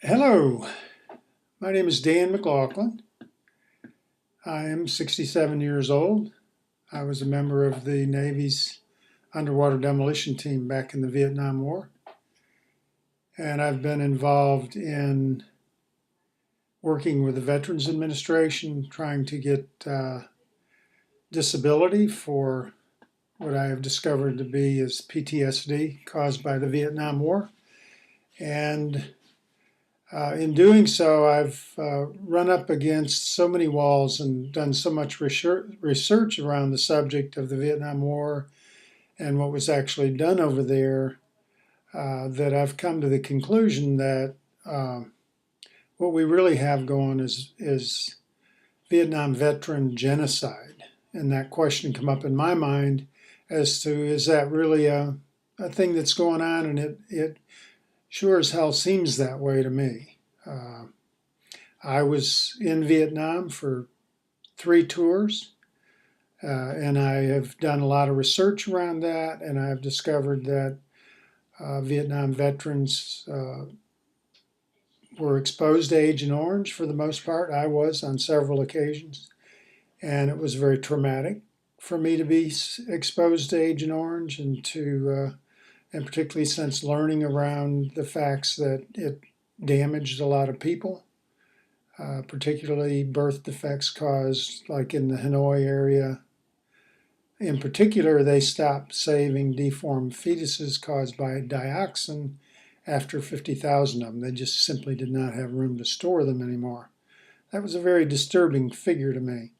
Hello, my name is Dan McLaughlin. I am 67 years old. I was a member of the Navy's underwater demolition team back in the Vietnam War, and I've been involved in working with the Veterans Administration, trying to get disability for what I have discovered to be is PTSD caused by the Vietnam War. And in doing so, I've run up against so many walls and done so much research around the subject of the Vietnam War and what was actually done over there that I've come to the conclusion that what we really have going is Vietnam veteran genocide. And that question come up in my mind as to, is that really a thing that's going on? And it sure as hell seems that way to me. I was in Vietnam for 3 tours, and I have done a lot of research around that, and I've discovered that Vietnam veterans were exposed to Agent Orange for the most part. I was on several occasions, and it was very traumatic for me to be exposed to Agent Orange and particularly since learning around the facts that it damaged a lot of people, particularly birth defects caused, like in the Hanoi area. In particular, they stopped saving deformed fetuses caused by dioxin after 50,000 of them. They just simply did not have room to store them anymore. That was a very disturbing figure to me.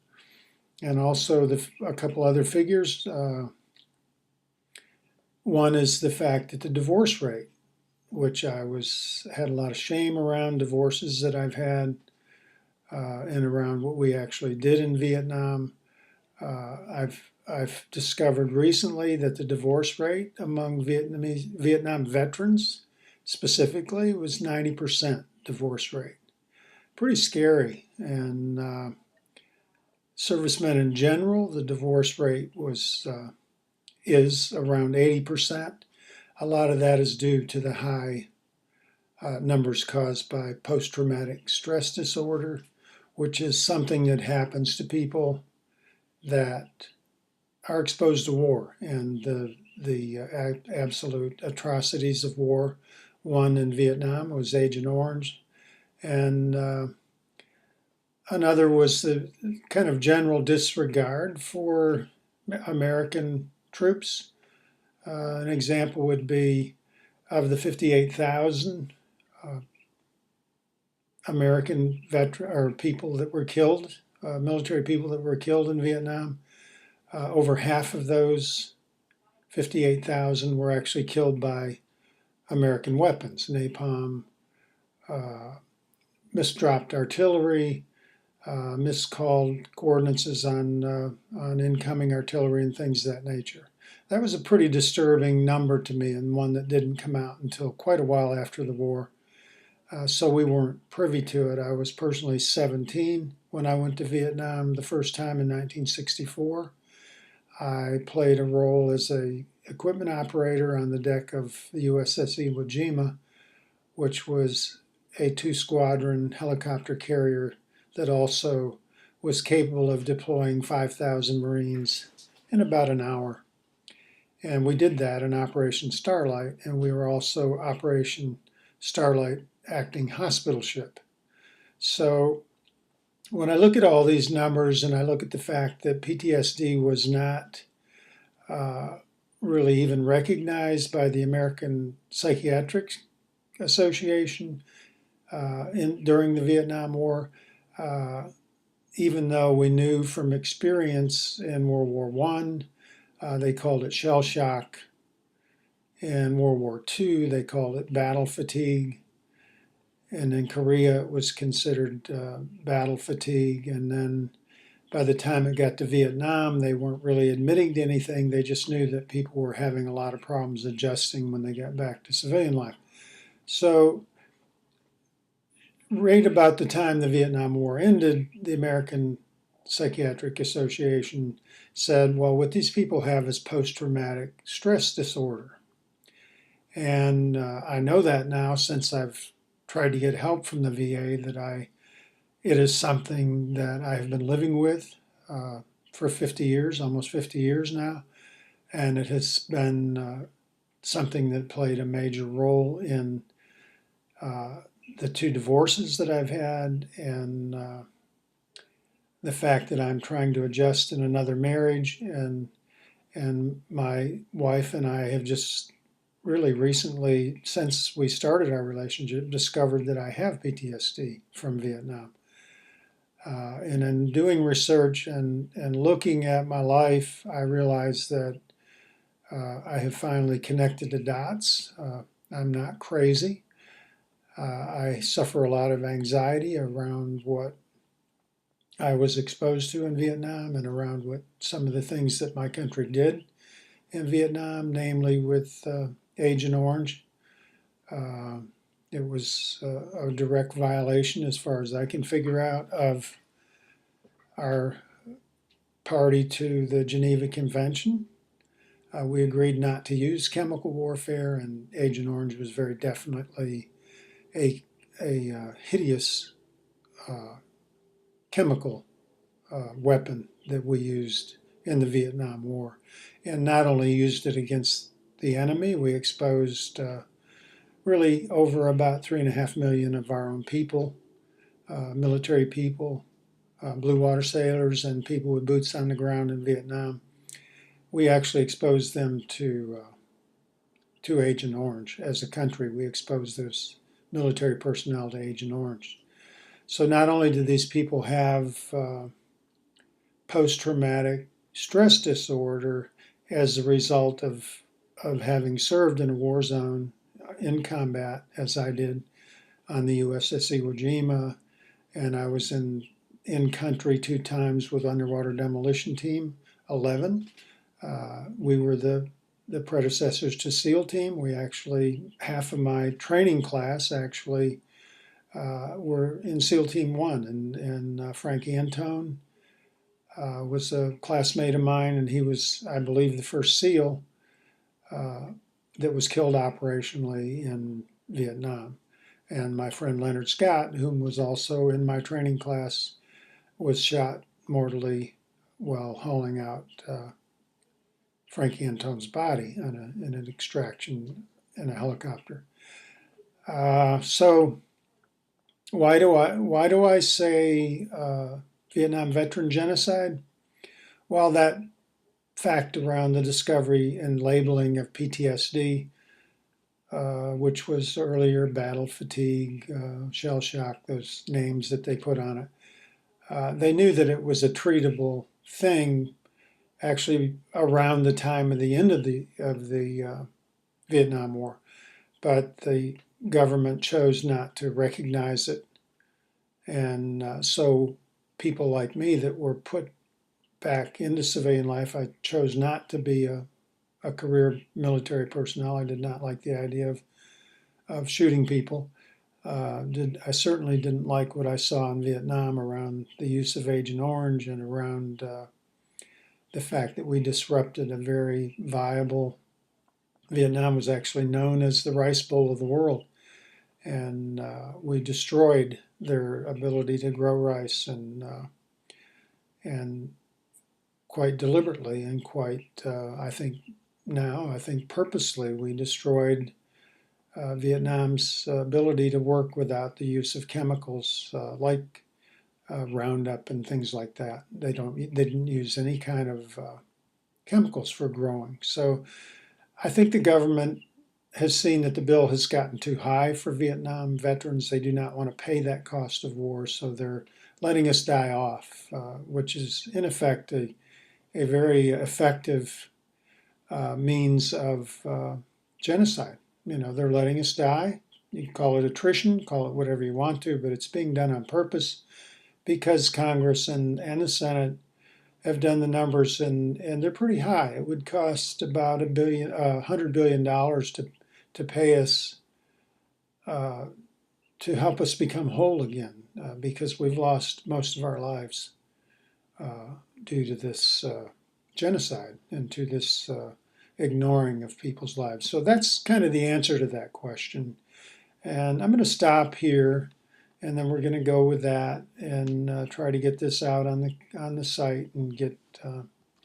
And also a couple other figures. One is the fact that the divorce rate, which I had a lot of shame around divorces that I've had and around what we actually did in Vietnam. I've discovered recently that the divorce rate among Vietnam veterans specifically was 90% divorce rate. Pretty scary. And servicemen in general, the divorce rate is around 80%. A lot of that is due to the high numbers caused by post-traumatic stress disorder, which is something that happens to people that are exposed to war and the absolute atrocities of war. One in Vietnam was Agent Orange, and another was the kind of general disregard for American troops. An example would be of the 58,000 American veteran or people that were killed, military people that were killed in Vietnam. Over half of those 58,000 were actually killed by American weapons, napalm, misdropped artillery, miscalled coordinates on incoming artillery and things of that nature. That was a pretty disturbing number to me, and one that didn't come out until quite a while after the war. So we weren't privy to it. I was personally 17 when I went to Vietnam the first time in 1964. I played a role as an equipment operator on the deck of the USS Iwo Jima, which was a 2-squadron helicopter carrier that also was capable of deploying 5,000 Marines in about an hour. And we did that in Operation Starlight, and we were also Operation Starlight acting hospital ship. So when I look at all these numbers and I look at the fact that PTSD was not really even recognized by the American Psychiatric Association during the Vietnam War, even though we knew from experience in World War I, they called it shell shock. In World War II, they called it battle fatigue. And in Korea, it was considered battle fatigue. And then by the time it got to Vietnam, they weren't really admitting to anything. They just knew that people were having a lot of problems adjusting when they got back to civilian life. So right about the time the Vietnam War ended, the American Psychiatric Association said, well, what these people have is post-traumatic stress disorder. And I know that now since I've tried to get help from the VA, it is something that I have been living with for 50 years, almost 50 years now, and it has been something that played a major role in the two divorces that I've had, and the fact that I'm trying to adjust in another marriage, and my wife and I have just really recently, since we started our relationship, discovered that I have PTSD from Vietnam. And in doing research and looking at my life, I realized that I have finally connected the dots. I'm not crazy. I suffer a lot of anxiety around what I was exposed to in Vietnam and around what some of the things that my country did in Vietnam, namely with Agent Orange. It was a direct violation, as far as I can figure out, of our party to the Geneva Convention. We agreed not to use chemical warfare, and Agent Orange was very definitely a hideous chemical weapon that we used in the Vietnam War. And not only used it against the enemy, we exposed really over about 3.5 million of our own people, military people, blue water sailors, and people with boots on the ground in Vietnam. We actually exposed them to Agent Orange. As a country, we exposed those military personnel to Agent Orange. So not only do these people have post-traumatic stress disorder as a result of having served in a war zone in combat, as I did on the USS Iwo Jima, and I was in country 2 times with Underwater Demolition Team 11. We were the predecessors to SEAL Team. We actually, half of my training class actually were in SEAL Team 1, and Frank Antone was a classmate of mine, and he was, I believe, the first SEAL that was killed operationally in Vietnam. And my friend Leonard Scott, whom was also in my training class, was shot mortally while hauling out Frank Antone's body in an extraction in a helicopter. So why do I say Vietnam veteran genocide? Well, that fact around the discovery and labeling of PTSD, which was earlier battle fatigue, shell shock, those names that they put on it. They knew that it was a treatable thing actually around the time of the end of the Vietnam War, but the government chose not to recognize it, and so people like me that were put back into civilian life, I chose not to be a career military personnel. I did not like the idea of shooting people. I certainly didn't like what I saw in Vietnam around the use of Agent Orange and around the fact that we disrupted a very viable. Vietnam was actually known as the Rice Bowl of the world, and we destroyed their ability to grow rice, and quite deliberately and quite, I think purposely, we destroyed Vietnam's ability to work without the use of chemicals like Roundup and things like that. They didn't use any kind of chemicals for growing. So I think the government has seen that the bill has gotten too high for Vietnam veterans. They do not want to pay that cost of war, so they're letting us die off, which is in effect a very effective means of genocide. You know, they're letting us die. You can call it attrition, call it whatever you want to, but it's being done on purpose because Congress and the Senate have done the numbers, and they're pretty high. It would cost about $100 billion to pay us to help us become whole again, because we've lost most of our lives due to this genocide and to this ignoring of people's lives. So that's kind of the answer to that question. And I'm going to stop here, and then we're going to go with that and try to get this out on the site and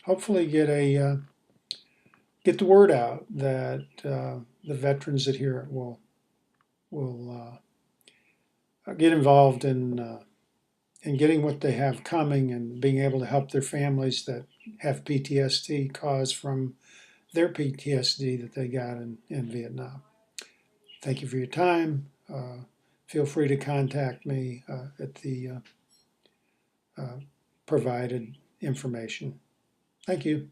hopefully get the word out that the veterans adherent will get involved in getting what they have coming and being able to help their families that have PTSD caused from their PTSD that they got in Vietnam. Thank you for your time. Feel free to contact me at the provided information. Thank you.